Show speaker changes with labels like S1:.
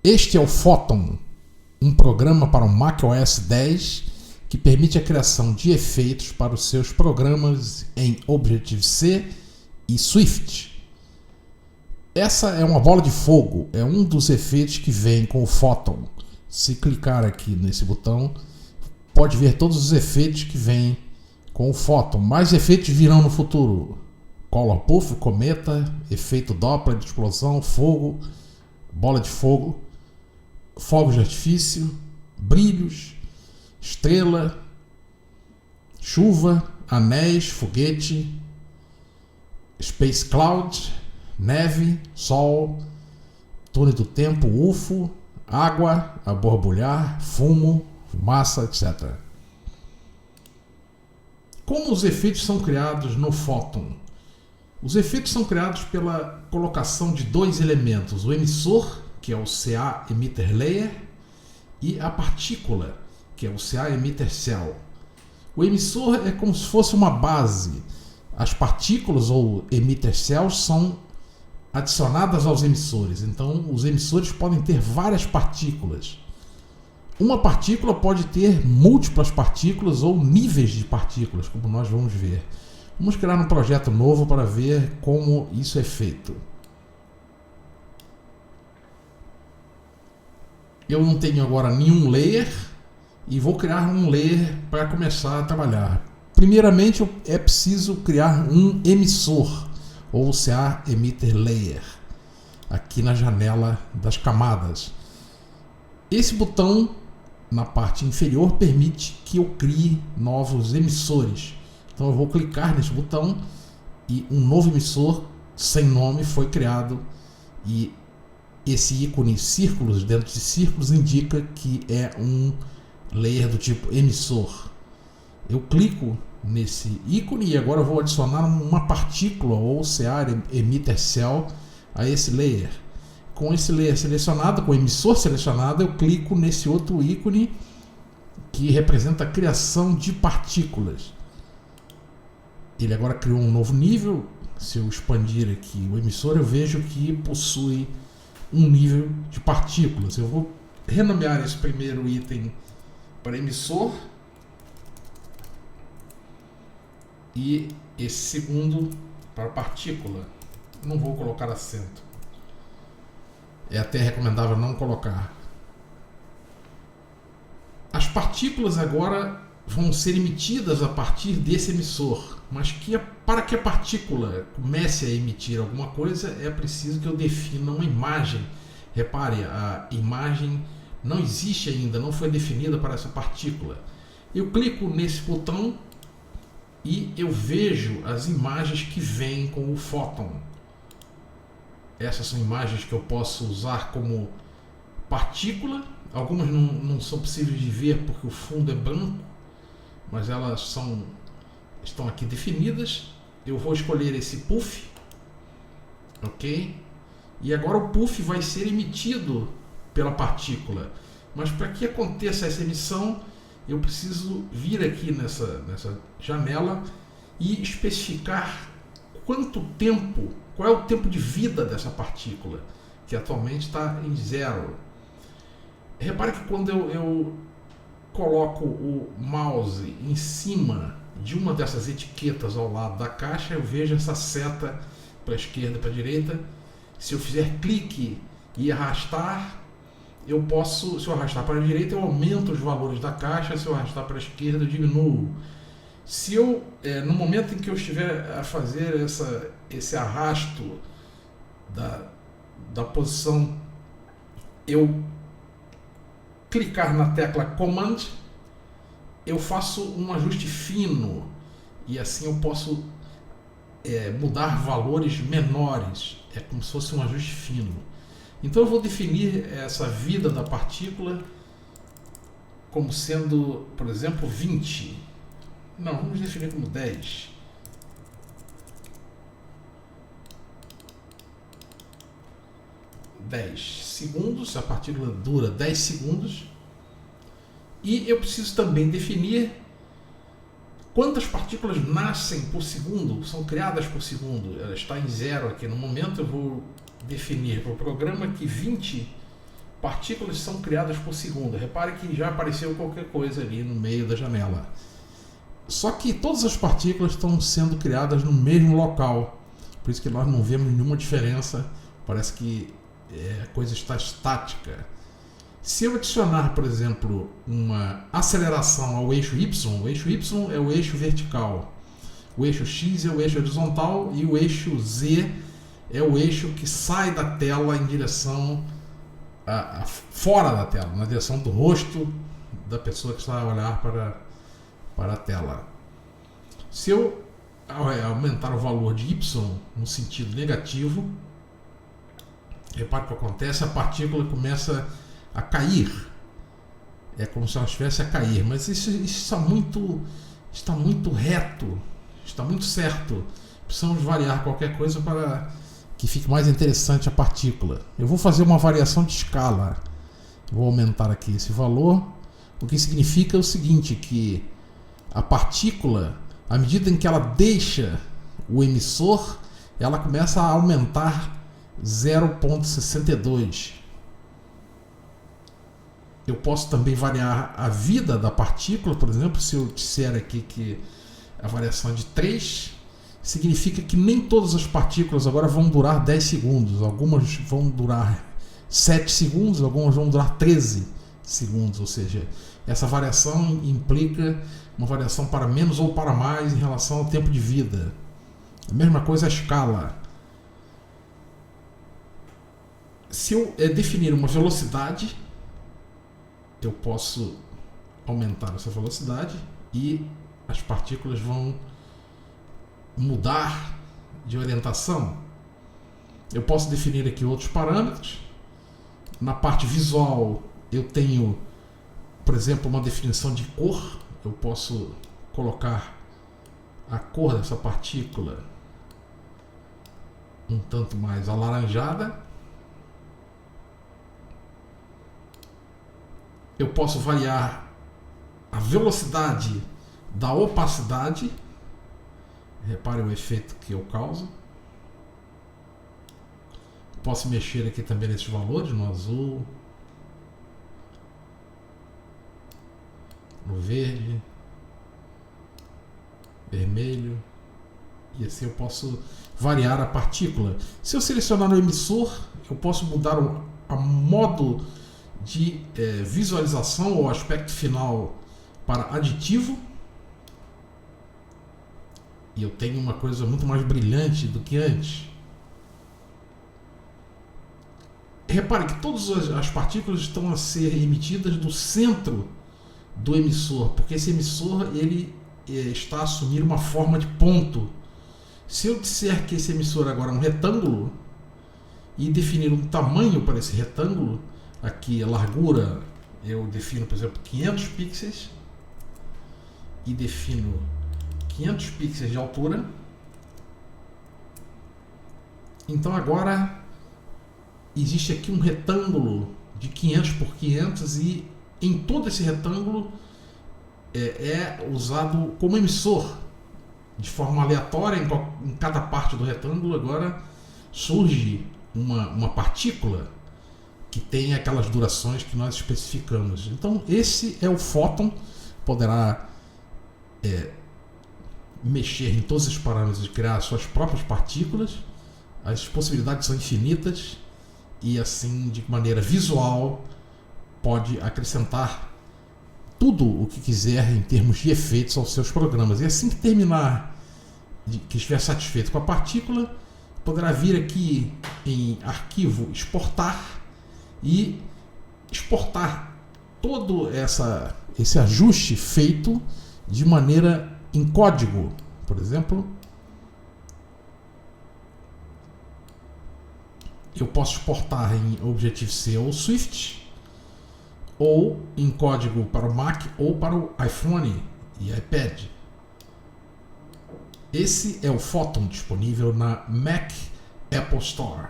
S1: Este é o Photon, um programa para o macOS 10 que permite a criação de efeitos para os seus programas em Objective-C e Swift. Essa é uma bola de fogo, é um dos efeitos que vem com o Photon. Se clicar aqui nesse botão, pode ver todos os efeitos que vêm com o Photon. Mais efeitos virão no futuro. Color Puff, cometa, efeito Doppler de explosão, fogo, bola de fogo, fogos de artifício, brilhos, estrela, chuva, anéis, foguete, Space Cloud, neve, sol, túnel do tempo, UFO, água a borbulhar, fumo, fumaça, etc. Como os efeitos são criados no Photon? Os efeitos são criados pela colocação de dois elementos, o emissor, que é o CA Emitter Layer, e a partícula, que é o CA Emitter Cell. O emissor é como se fosse uma base. As partículas ou emitter cells são adicionadas aos emissores. Então, os emissores podem ter várias partículas. Uma partícula pode ter múltiplas partículas ou níveis de partículas, como nós vamos ver. Vamos criar um projeto novo para ver como isso é feito. Eu não tenho agora nenhum layer e vou criar um layer para começar a trabalhar. Primeiramente, é preciso criar um emissor, ou CA Emitter Layer, aqui na janela das camadas. Esse botão na parte inferior permite que eu crie novos emissores. Então eu vou clicar nesse botão e um novo emissor sem nome foi criado, e esse ícone círculos dentro de círculos indica que é um layer do tipo emissor. Eu clico nesse ícone e agora eu vou adicionar uma partícula ou CA Emitter Cell a esse layer. Com esse layer selecionado, com o emissor selecionado, eu clico nesse outro ícone que representa a criação de partículas. Ele agora criou um novo nível. Se eu expandir aqui o emissor, eu vejo que possui um nível de partículas. Eu vou renomear esse primeiro item para emissor e esse segundo para partícula. Não vou colocar acento. É até recomendável não colocar. As partículas agora vão ser emitidas a partir desse emissor, mas para que a partícula comece a emitir alguma coisa, é preciso que eu defina uma imagem. Repare, a imagem não existe ainda, não foi definida para essa partícula. Eu clico nesse botão e eu vejo as imagens que vêm com o Photon. Essas são imagens que eu posso usar como partícula. Algumas não são possíveis de ver porque o fundo é branco, mas elas estão aqui definidas. Eu vou escolher esse puff, ok? E agora o puff vai ser emitido pela partícula. Mas para que aconteça essa emissão, eu preciso vir aqui nessa janela e especificar qual é o tempo de vida dessa partícula, que atualmente está em 0. Repare que quando eu coloco o mouse em cima de uma dessas etiquetas ao lado da caixa, eu vejo essa seta para a esquerda e para a direita. Se eu fizer clique e arrastar, eu posso, se eu arrastar para a direita, eu aumento os valores da caixa, se eu arrastar para a esquerda, eu diminuo. Se eu, no momento em que eu estiver a fazer esse arrasto da posição, eu clicar na tecla Command, eu faço um ajuste fino e assim eu posso mudar valores menores. É como se fosse um ajuste fino. Então eu vou definir essa vida da partícula como sendo, por exemplo, 20. Não, vamos definir como 10. Segundos, a partícula dura 10 segundos. E eu preciso também definir quantas partículas nascem por segundo, são criadas por segundo. Ela está em 0 aqui no momento. Eu vou definir para o programa que 20 partículas são criadas por segundo. Repare que já apareceu qualquer coisa ali no meio da janela. Só que todas as partículas estão sendo criadas no mesmo local. Por isso que nós não vemos nenhuma diferença. Parece que a coisa está estática. Se eu adicionar, por exemplo, uma aceleração ao eixo Y, o eixo Y é o eixo vertical, o eixo X é o eixo horizontal e o eixo Z é o eixo que sai da tela em direção fora da tela, na direção do rosto da pessoa que está a olhar para a tela. Se eu aumentar o valor de Y no sentido negativo, repare o que acontece, a partícula começa a cair. É como se ela estivesse a cair, mas isso está muito reto, está muito certo. Precisamos variar qualquer coisa para que fique mais interessante a partícula. Eu vou fazer uma variação de escala. Vou aumentar aqui esse valor, o que significa o seguinte, que a partícula, à medida em que ela deixa o emissor, ela começa a aumentar 0,62. Eu posso também variar a vida da partícula, por exemplo, se eu disser aqui que a variação é de 3, significa que nem todas as partículas agora vão durar 10 segundos. Algumas vão durar 7 segundos, algumas vão durar 13 segundos. Ou seja, essa variação implica uma variação para menos ou para mais em relação ao tempo de vida. A mesma coisa a escala. Se eu definir uma velocidade, eu posso aumentar essa velocidade e as partículas vão mudar de orientação. Eu posso definir aqui outros parâmetros. Na parte visual eu tenho, por exemplo, uma definição de cor. Eu posso colocar a cor dessa partícula um tanto mais alaranjada. Eu posso variar a velocidade da opacidade. Repare o efeito que eu causo. Posso mexer aqui também nesses valores, no azul, no verde, vermelho, e assim eu posso variar a partícula. Se eu selecionar no emissor, eu posso mudar o modo de visualização ou aspecto final para aditivo. E eu tenho uma coisa muito mais brilhante do que antes. Repare que todas as partículas estão a ser emitidas do centro do emissor, porque esse emissor ele está a assumir uma forma de ponto. Se eu disser que esse emissor agora é um retângulo e definir um tamanho para esse retângulo, aqui a largura eu defino, por exemplo, 500 pixels e defino 500 pixels de altura. Então agora existe aqui um retângulo de 500 por 500 e em todo esse retângulo é usado como emissor de forma aleatória. Em cada parte do retângulo agora surge uma partícula que tem aquelas durações que nós especificamos. Então esse é o fóton. Poderá mexer em todos os parâmetros e criar suas próprias partículas. As possibilidades são infinitas e assim, de maneira visual, pode acrescentar tudo o que quiser em termos de efeitos aos seus programas. E assim que terminar, que estiver satisfeito com a partícula, poderá vir aqui em arquivo exportar e exportar todo esse ajuste feito de maneira em código. Por exemplo, eu posso exportar em Objective-C ou Swift, ou em código para o Mac ou para o iPhone e iPad. Esse é o Photon disponível na Mac Apple Store.